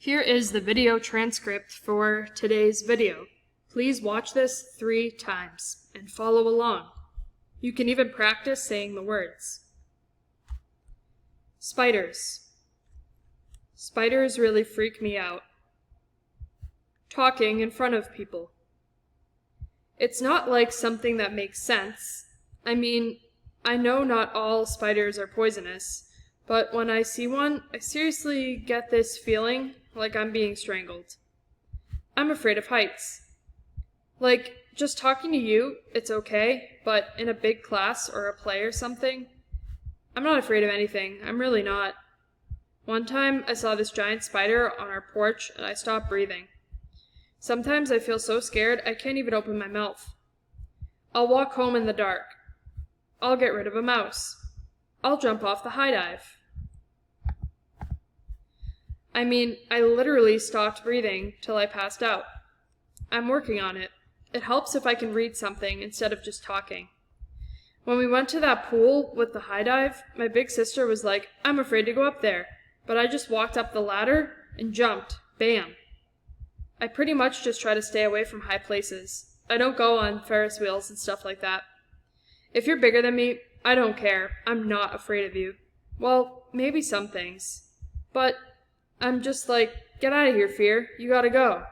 Here is the video transcript for today's video. Please watch this 3 times and follow along. You can even practice saying the words. Spiders. Spiders really freak me out. Talking in front of people. It's not like something that makes sense. I mean, I know not all spiders are poisonous, but when I see one, I seriously get this feeling like I'm being strangled. I'm afraid of heights. Like, just talking to you, it's okay, but in a big class or a play or something, I'm not afraid of anything. I'm really not. One time, I saw this giant spider on our porch, and I stopped breathing. Sometimes I feel so scared I can't even open my mouth. I'll walk home in the dark. I'll get rid of a mouse. I'll jump off the high dive. I mean, I literally stopped breathing till I passed out. I'm working on it. It helps if I can read something instead of just talking. When we went to that pool with the high dive, my big sister was like, "I'm afraid to go up there." But I just walked up the ladder and jumped. Bam. I pretty much just try to stay away from high places. I don't go on Ferris wheels and stuff like that. If you're bigger than me, I don't care. I'm not afraid of you. Well, maybe some things. But I'm just like, get out of here, fear. You gotta go.